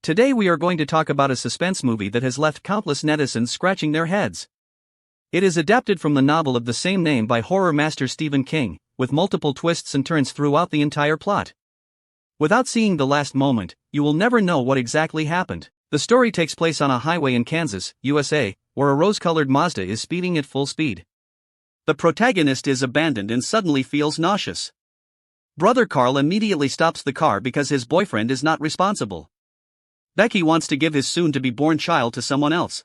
Today we are going to talk about a suspense movie that has left countless netizens scratching their heads. It is adapted from the novel of the same name by horror master Stephen King, with multiple twists and turns throughout the entire plot. Without seeing the last moment, you will never know what exactly happened. The story takes place on a highway in Kansas, USA, where a rose-colored Mazda is speeding at full speed. The protagonist is abandoned and suddenly feels nauseous. Brother Carl immediately stops the car because his boyfriend is not responsible. Becky wants to give his soon-to-be-born child to someone else.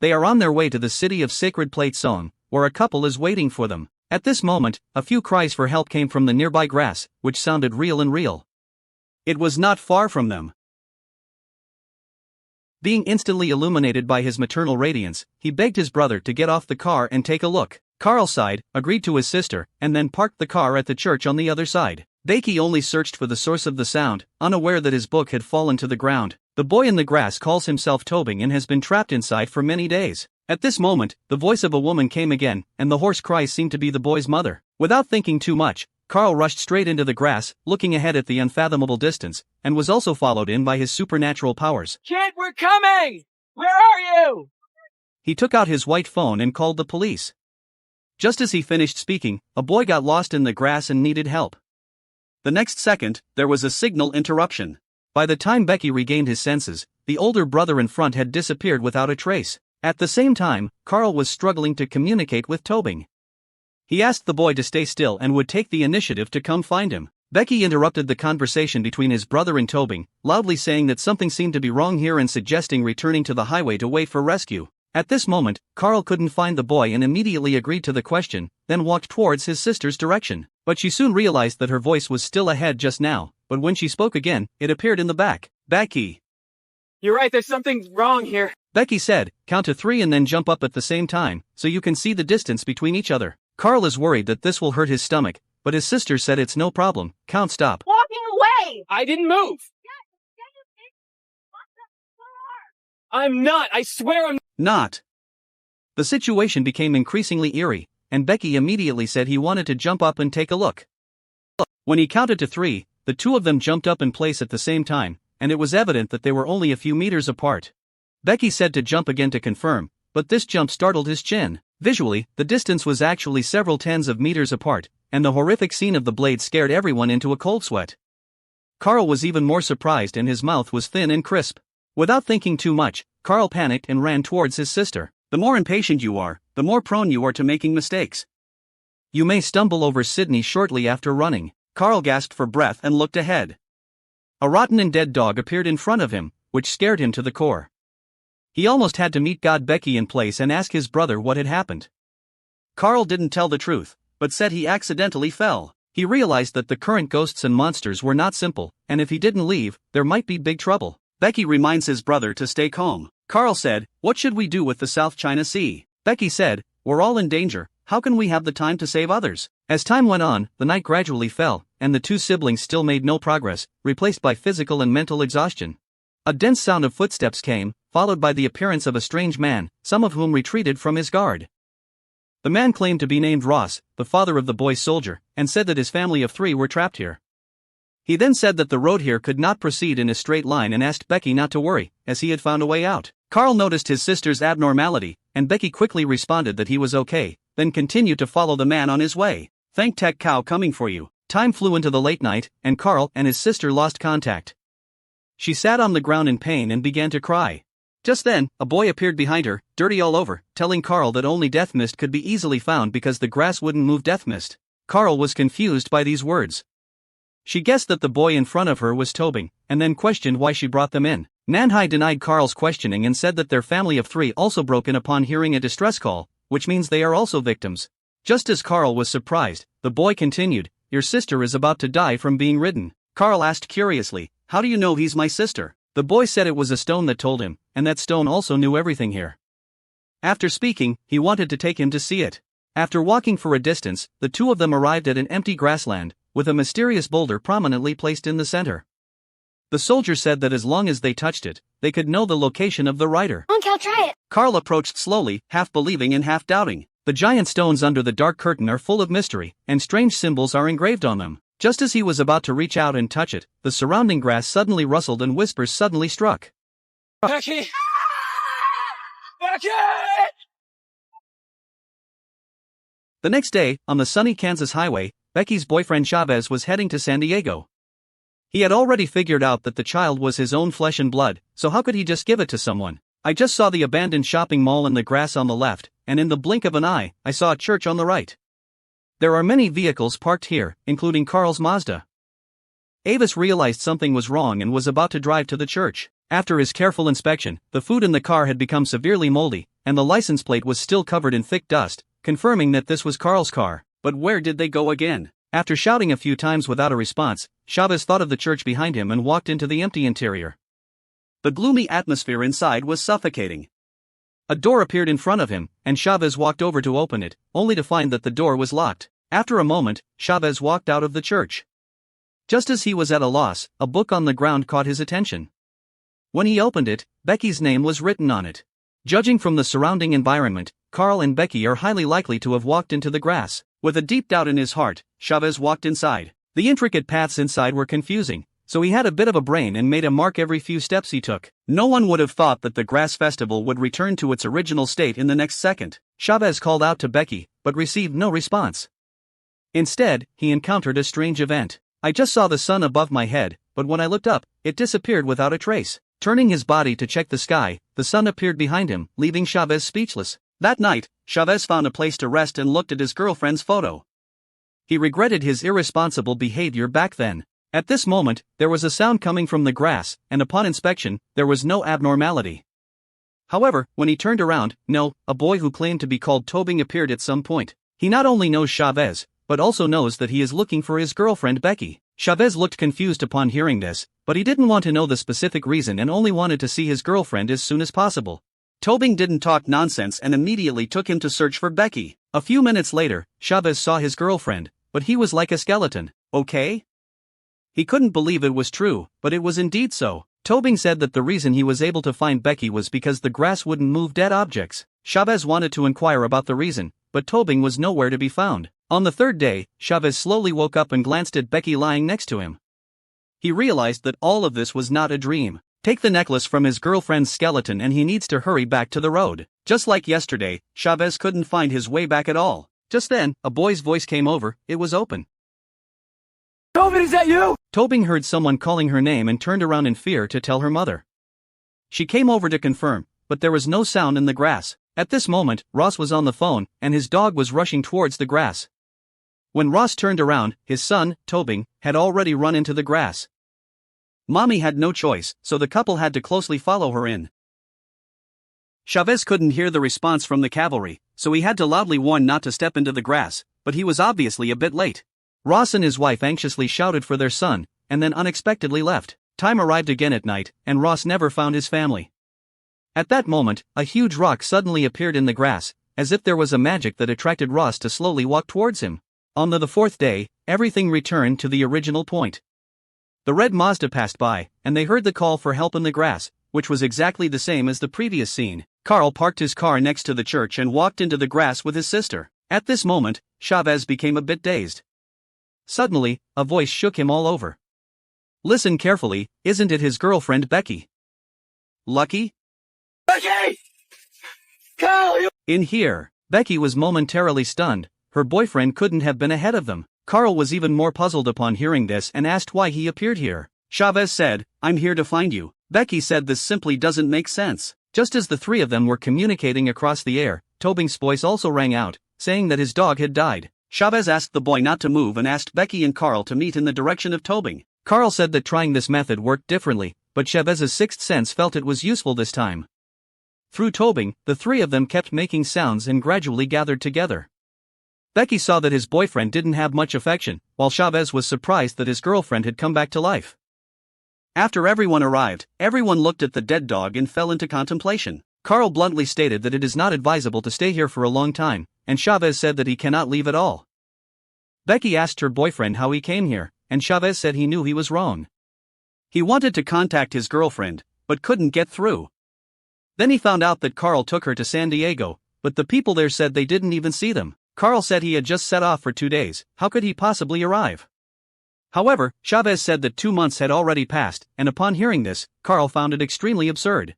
They are on their way to the city of Sacred Plate Somme, where a couple is waiting for them. At this moment, a few cries for help came from the nearby grass, which sounded real and real. It was not far from them. Being instantly illuminated by his maternal radiance, he begged his brother to get off the car and take a look. Carl sighed, agreed to his sister, and then parked the car at the church on the other side. Becky only searched for the source of the sound, unaware that his book had fallen to the ground. The boy in the grass calls himself Tobing and has been trapped inside for many days. At this moment, the voice of a woman came again, and the hoarse cries seemed to be the boy's mother. Without thinking too much, Carl rushed straight into the grass, looking ahead at the unfathomable distance, and was also followed in by his supernatural powers. Kid, we're coming! Where are you? He took out his white phone and called the police. Just as he finished speaking, a boy got lost in the grass and needed help. The next second, there was a signal interruption. By the time Becky regained his senses, the older brother in front had disappeared without a trace. At the same time, Carl was struggling to communicate with Tobing. He asked the boy to stay still and would take the initiative to come find him. Becky interrupted the conversation between his brother and Tobing, loudly saying that something seemed to be wrong here and suggesting returning to the highway to wait for rescue. At this moment, Carl couldn't find the boy and immediately agreed to the question, then walked towards his sister's direction. But she soon realized that her voice was still ahead just now, but when she spoke again, it appeared in the back. Becky. You're right, there's something wrong here. Becky said, count to 3 and then jump up at the same time, so you can see the distance between each other. Carl is worried that this will hurt his stomach, but his sister said it's no problem. Count, stop. Walking away! I didn't move. I'm not, I swear I'm not. The situation became increasingly eerie, and Becky immediately said he wanted to jump up and take a look. When he counted to 3, the two of them jumped up in place at the same time, and it was evident that they were only a few meters apart. Becky said to jump again to confirm, but this jump startled his chin. Visually, the distance was actually several tens of meters apart, and the horrific scene of the blade scared everyone into a cold sweat. Carl was even more surprised and his mouth was thin and crisp. Without thinking too much, Carl panicked and ran towards his sister. The more impatient you are, the more prone you are to making mistakes. You may stumble over Sydney shortly after running. Carl gasped for breath and looked ahead. A rotten and dead dog appeared in front of him, which scared him to the core. He almost had to meet Becky in place and ask his brother what had happened. Carl didn't tell the truth, but said he accidentally fell. He realized that the current ghosts and monsters were not simple, and if he didn't leave, there might be big trouble. Becky reminds his brother to stay calm. Carl said, "What should we do with the South China Sea?" Becky said, "We're all in danger, how can we have the time to save others?" As time went on, the night gradually fell, and the two siblings still made no progress, replaced by physical and mental exhaustion. A dense sound of footsteps came, followed by the appearance of a strange man, some of whom retreated from his guard. The man claimed to be named Ross, the father of the boy's soldier, and said that his family of 3 were trapped here. He then said that the road here could not proceed in a straight line and asked Becky not to worry, as he had found a way out. Carl noticed his sister's abnormality, and Becky quickly responded that he was okay, then continued to follow the man on his way. "Thank Tech Cow coming for you." Time flew into the late night, and Carl and his sister lost contact. She sat on the ground in pain and began to cry. Just then, a boy appeared behind her, dirty all over, telling Carl that only death mist could be easily found because the grass wouldn't move death mist. Carl was confused by these words. She guessed that the boy in front of her was Tobing, and then questioned why she brought them in. Nanhai denied Carl's questioning and said that their family of 3 also broke in upon hearing a distress call, which means they are also victims. Just as Carl was surprised, the boy continued, "Your sister is about to die from being ridden." Carl asked curiously, "How do you know he's my sister?" The boy said it was a stone that told him, and that stone also knew everything here. After speaking, he wanted to take him to see it. After walking for a distance, the two of them arrived at an empty grassland, with a mysterious boulder prominently placed in the center. The soldier said that as long as they touched it, they could know the location of the rider. Okay, I'll try it. Carl approached slowly, half believing and half doubting. The giant stones under the dark curtain are full of mystery, and strange symbols are engraved on them. Just as he was about to reach out and touch it, the surrounding grass suddenly rustled and whispers suddenly struck. Becky! Becky! The next day, on the sunny Kansas highway, Becky's boyfriend Chavez was heading to San Diego. He had already figured out that the child was his own flesh and blood, so how could he just give it to someone? I just saw the abandoned shopping mall in the grass on the left, and in the blink of an eye, I saw a church on the right. There are many vehicles parked here, including Carl's Mazda. Avis realized something was wrong and was about to drive to the church. After his careful inspection, the food in the car had become severely moldy, and the license plate was still covered in thick dust, confirming that this was Carl's car. But where did they go again? After shouting a few times without a response, Chavez thought of the church behind him and walked into the empty interior. The gloomy atmosphere inside was suffocating. A door appeared in front of him, and Chavez walked over to open it, only to find that the door was locked. After a moment, Chavez walked out of the church. Just as he was at a loss, a book on the ground caught his attention. When he opened it, Becky's name was written on it. Judging from the surrounding environment, Carl and Becky are highly likely to have walked into the grass. With a deep doubt in his heart, Chavez walked inside. The intricate paths inside were confusing, so he had a bit of a brain and made a mark every few steps he took. No one would have thought that the grass festival would return to its original state in the next second. Chavez called out to Becky, but received no response. Instead, he encountered a strange event. I just saw the sun above my head, but when I looked up, it disappeared without a trace. Turning his body to check the sky, the sun appeared behind him, leaving Chavez speechless. That night, Chavez found a place to rest and looked at his girlfriend's photo. He regretted his irresponsible behavior back then. At this moment, there was a sound coming from the grass, and upon inspection, there was no abnormality. However, when he turned around, a boy who claimed to be called Tobing appeared at some point. He not only knows Chavez, but also knows that he is looking for his girlfriend Becky. Chavez looked confused upon hearing this, but he didn't want to know the specific reason and only wanted to see his girlfriend as soon as possible. Tobing didn't talk nonsense and immediately took him to search for Becky. A few minutes later, Chavez saw his girlfriend, but he was like a skeleton. Okay? He couldn't believe it was true, but it was indeed so. Tobing said that the reason he was able to find Becky was because the grass wouldn't move dead objects. Chavez wanted to inquire about the reason, but Tobing was nowhere to be found. On the third day, Chavez slowly woke up and glanced at Becky lying next to him. He realized that all of this was not a dream. Take the necklace from his girlfriend's skeleton and he needs to hurry back to the road. Just like yesterday, Chavez couldn't find his way back at all. Just then, a boy's voice came over. It was open. Tobin, is that you? Tobing heard someone calling her name and turned around in fear to tell her mother. She came over to confirm, but there was no sound in the grass. At this moment, Ross was on the phone, and his dog was rushing towards the grass. When Ross turned around, his son, Tobing, had already run into the grass. Mommy had no choice, so the couple had to closely follow her in. Chavez couldn't hear the response from the cavalry, so he had to loudly warn not to step into the grass, but he was obviously a bit late. Ross and his wife anxiously shouted for their son, and then unexpectedly left. Time arrived again at night, and Ross never found his family. At that moment, a huge rock suddenly appeared in the grass, as if there was a magic that attracted Ross to slowly walk towards him. On the fourth day, everything returned to the original point. The red Mazda passed by, and they heard the call for help in the grass, which was exactly the same as the previous scene. Carl parked his car next to the church and walked into the grass with his sister. At this moment, Chavez became a bit dazed. Suddenly, a voice shook him all over. Listen carefully, isn't it his girlfriend Becky? Lucky? Becky! Carl, you... In here, Becky was momentarily stunned. Her boyfriend couldn't have been ahead of them. Carl was even more puzzled upon hearing this and asked why he appeared here. Chavez said, I'm here to find you. Becky said this simply doesn't make sense. Just as the three of them were communicating across the air, Tobing's voice also rang out, saying that his dog had died. Chavez asked the boy not to move and asked Becky and Carl to meet in the direction of Tobing. Carl said that trying this method worked differently, but Chavez's sixth sense felt it was useful this time. Through Tobing, the three of them kept making sounds and gradually gathered together. Becky saw that his boyfriend didn't have much affection, while Chavez was surprised that his girlfriend had come back to life. After everyone arrived, everyone looked at the dead dog and fell into contemplation. Carl bluntly stated that it is not advisable to stay here for a long time, and Chavez said that he cannot leave at all. Becky asked her boyfriend how he came here, and Chavez said he knew he was wrong. He wanted to contact his girlfriend, but couldn't get through. Then he found out that Carl took her to San Diego, but the people there said they didn't even see them. Carl said he had just set off for 2 days. How could he possibly arrive? However, Chavez said that 2 months had already passed, and upon hearing this, Carl found it extremely absurd.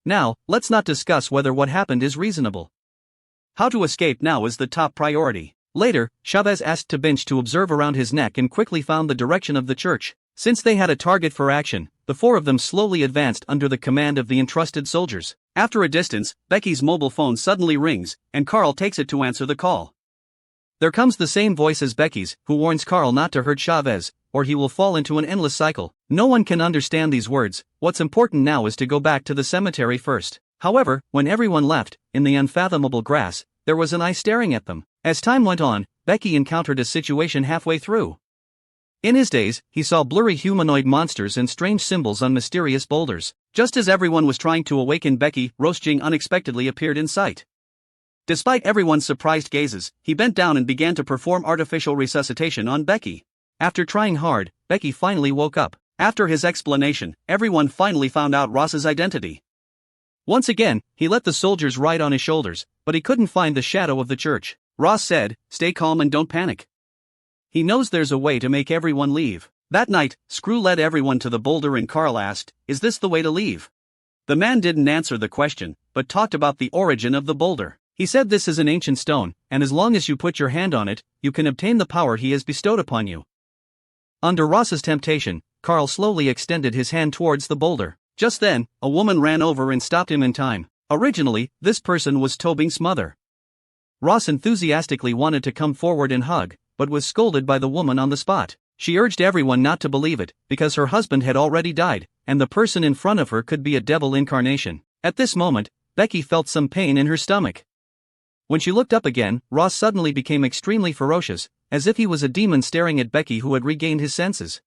Now, let's not discuss whether what happened is reasonable. How to escape now is the top priority. Later, Chavez asked Tabinch to observe around his neck and quickly found the direction of the church. Since they had a target for action, the four of them slowly advanced under the command of the entrusted soldiers. After a distance, Becky's mobile phone suddenly rings, and Carl takes it to answer the call. There comes the same voice as Becky's, who warns Carl not to hurt Chavez, or he will fall into an endless cycle. No one can understand these words. What's important now is to go back to the cemetery first. However, when everyone left, in the unfathomable grass, there was an eye staring at them. As time went on, Becky encountered a situation halfway through. In his days, he saw blurry humanoid monsters and strange symbols on mysterious boulders. Just as everyone was trying to awaken Becky, Rosjing unexpectedly appeared in sight. Despite everyone's surprised gazes, he bent down and began to perform artificial resuscitation on Becky. After trying hard, Becky finally woke up. After his explanation, everyone finally found out Ross's identity. Once again, he let the soldiers ride on his shoulders, but he couldn't find the shadow of the church. Ross said, "Stay calm and don't panic. He knows there's a way to make everyone leave." That night, Screw led everyone to the boulder and Carl asked, "Is this the way to leave?" The man didn't answer the question, but talked about the origin of the boulder. He said this is an ancient stone, and as long as you put your hand on it, you can obtain the power he has bestowed upon you. Under Ross's temptation, Carl slowly extended his hand towards the boulder. Just then, a woman ran over and stopped him in time. Originally, this person was Tobing's mother. Ross enthusiastically wanted to come forward and hug, but was scolded by the woman on the spot. She urged everyone not to believe it, because her husband had already died, and the person in front of her could be a devil incarnation. At this moment, Becky felt some pain in her stomach. When she looked up again, Ross suddenly became extremely ferocious, as if he was a demon staring at Becky who had regained his senses.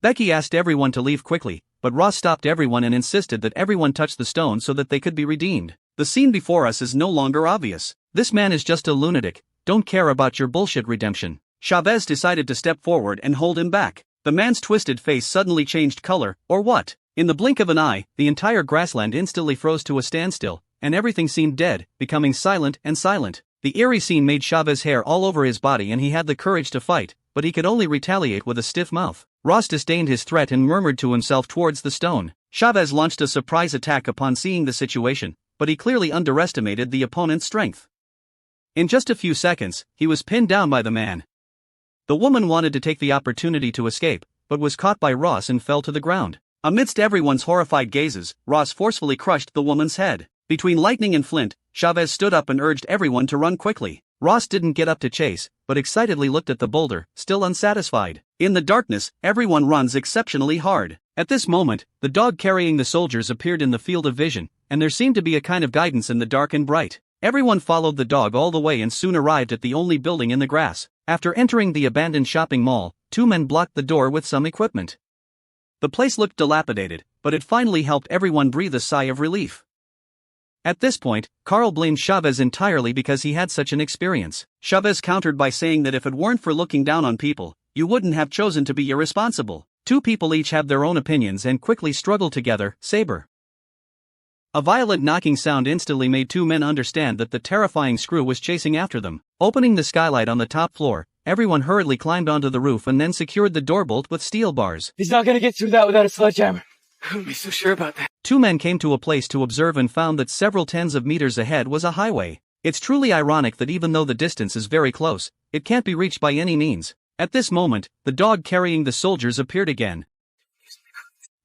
Becky asked everyone to leave quickly, but Ross stopped everyone and insisted that everyone touch the stone so that they could be redeemed. The scene before us is no longer obvious. This man is just a lunatic. Don't care about your bullshit redemption. Chavez decided to step forward and hold him back. The man's twisted face suddenly changed color, or what? In the blink of an eye, the entire grassland instantly froze to a standstill, and everything seemed dead, becoming silent and silent. The eerie scene made Chavez hair all over his body and he had the courage to fight, but he could only retaliate with a stiff mouth. Ross disdained his threat and murmured to himself towards the stone. Chavez launched a surprise attack upon seeing the situation, but he clearly underestimated the opponent's strength. In just a few seconds, he was pinned down by the man. The woman wanted to take the opportunity to escape, but was caught by Ross and fell to the ground. Amidst everyone's horrified gazes, Ross forcefully crushed the woman's head. Between lightning and flint, Chavez stood up and urged everyone to run quickly. Ross didn't get up to chase, but excitedly looked at the boulder, still unsatisfied. In the darkness, everyone runs exceptionally hard. At this moment, the dog carrying the soldiers appeared in the field of vision, and there seemed to be a kind of guidance in the dark and bright. Everyone followed the dog all the way and soon arrived at the only building in the grass. After entering the abandoned shopping mall, two men blocked the door with some equipment. The place looked dilapidated, but it finally helped everyone breathe a sigh of relief. At this point, Carl blamed Chavez entirely because he had such an experience. Chavez countered by saying that if it weren't for looking down on people, you wouldn't have chosen to be irresponsible. Two people each have their own opinions and quickly struggled together. Saber. A violent knocking sound instantly made two men understand that the terrifying Screw was chasing after them. Opening the skylight on the top floor, everyone hurriedly climbed onto the roof and then secured the door bolt with steel bars. He's not gonna get through that without a sledgehammer. I wouldn't be so sure about that. Two men came to a place to observe and found that several tens of meters ahead was a highway. It's truly ironic that even though the distance is very close, it can't be reached by any means. At this moment, the dog carrying the soldiers appeared again.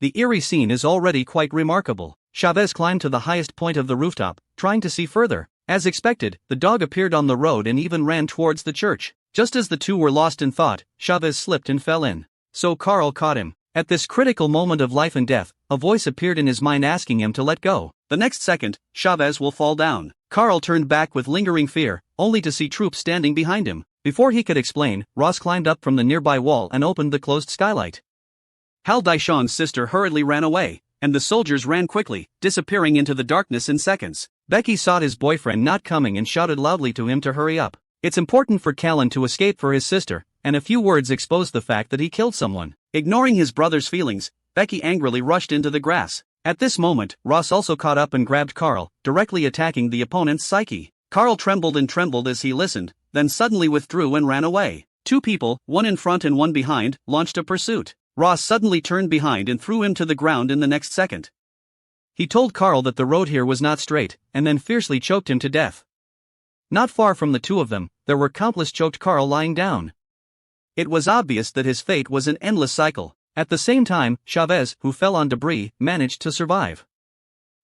The eerie scene is already quite remarkable. Chavez climbed to the highest point of the rooftop, trying to see further. As expected, the dog appeared on the road and even ran towards the church. Just as the two were lost in thought, Chavez slipped and fell in. So Carl caught him. At this critical moment of life and death, a voice appeared in his mind asking him to let go. The next second, Chavez will fall down. Carl turned back with lingering fear, only to see troops standing behind him. Before he could explain, Ross climbed up from the nearby wall and opened the closed skylight. Hal Daishon's sister hurriedly ran away, and the soldiers ran quickly, disappearing into the darkness in seconds. Becky saw his boyfriend not coming and shouted loudly to him to hurry up. It's important for Callan to escape for his sister, and a few words exposed the fact that he killed someone. Ignoring his brother's feelings, Becky angrily rushed into the grass. At this moment, Ross also caught up and grabbed Carl, directly attacking the opponent's psyche. Carl trembled as he listened, then suddenly withdrew and ran away. Two people, one in front and one behind, launched a pursuit. Ross suddenly turned behind and threw him to the ground in the next second. He told Carl that the road here was not straight, and then fiercely choked him to death. Not far from the two of them, there were countless choked Carl lying down. It was obvious that his fate was an endless cycle. At the same time, Chavez, who fell on debris, managed to survive.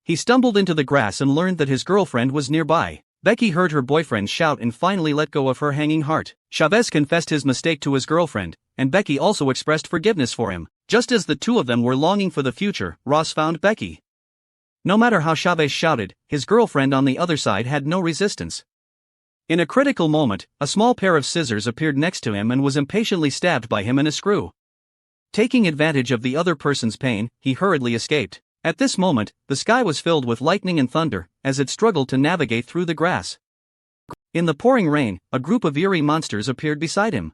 He stumbled into the grass and learned that his girlfriend was nearby. Becky heard her boyfriend shout and finally let go of her hanging heart. Chavez confessed his mistake to his girlfriend, and Becky also expressed forgiveness for him. Just as the two of them were longing for the future, Ross found Becky. No matter how Chavez shouted, his girlfriend on the other side had no resistance. In a critical moment, a small pair of scissors appeared next to him and was impatiently stabbed by him in a screw. Taking advantage of the other person's pain, he hurriedly escaped. At this moment, the sky was filled with lightning and thunder, as it struggled to navigate through the grass. In the pouring rain, a group of eerie monsters appeared beside him.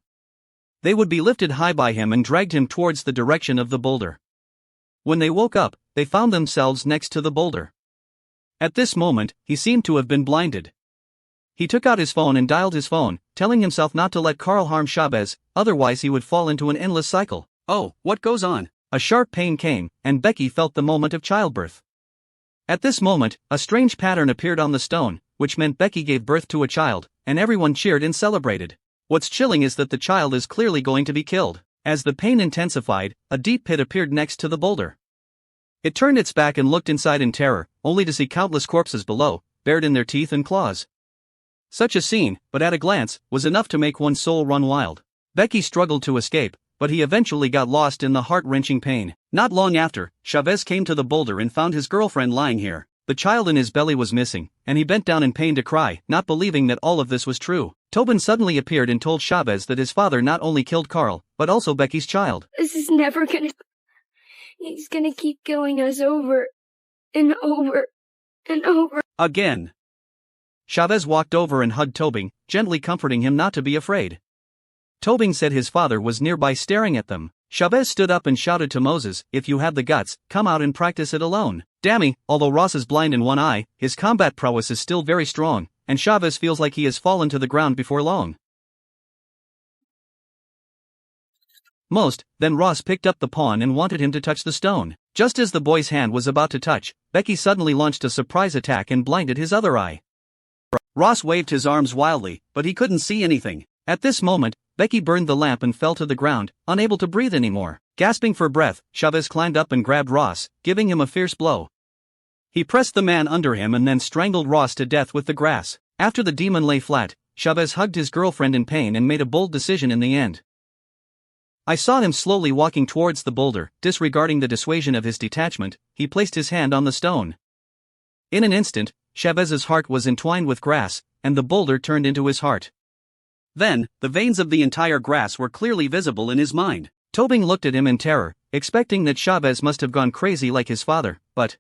They would be lifted high by him and dragged him towards the direction of the boulder. When they woke up, they found themselves next to the boulder. At this moment, he seemed to have been blinded. He took out his phone and dialed his phone, telling himself not to let Carl harm Chavez, otherwise he would fall into an endless cycle. Oh, what goes on? A sharp pain came, and Becky felt the moment of childbirth. At this moment, a strange pattern appeared on the stone, which meant Becky gave birth to a child, and everyone cheered and celebrated. What's chilling is that the child is clearly going to be killed. As the pain intensified, a deep pit appeared next to the boulder. It turned its back and looked inside in terror, only to see countless corpses below, bared in their teeth and claws. Such a scene, but at a glance, was enough to make one's soul run wild. Becky struggled to escape, but he eventually got lost in the heart-wrenching pain. Not long after, Chavez came to the boulder and found his girlfriend lying here. The child in his belly was missing, and he bent down in pain to cry, not believing that all of this was true. Tobin suddenly appeared and told Chavez that his father not only killed Carl, but also Becky's child. This is never gonna... He's gonna keep killing us over and over and over again. Chavez walked over and hugged Tobin, gently comforting him not to be afraid. Tobin said his father was nearby staring at them. Chavez stood up and shouted to Moses, "If you have the guts, come out and practice it alone." Dammy, although Ross is blind in one eye, his combat prowess is still very strong, and Chavez feels like he has fallen to the ground before long. Then Ross picked up the pawn and wanted him to touch the stone. Just as the boy's hand was about to touch, Becky suddenly launched a surprise attack and blinded his other eye. Ross waved his arms wildly, but he couldn't see anything. At this moment, Becky burned the lamp and fell to the ground, unable to breathe anymore. Gasping for breath, Chavez climbed up and grabbed Ross, giving him a fierce blow. He pressed the man under him and then strangled Ross to death with the grass. After the demon lay flat, Chavez hugged his girlfriend in pain and made a bold decision in the end. I saw him slowly walking towards the boulder, disregarding the dissuasion of his detachment. He placed his hand on the stone. In an instant, Chavez's heart was entwined with grass, and the boulder turned into his heart. Then, the veins of the entire grass were clearly visible in his mind. Tobin looked at him in terror, expecting that Chavez must have gone crazy like his father, but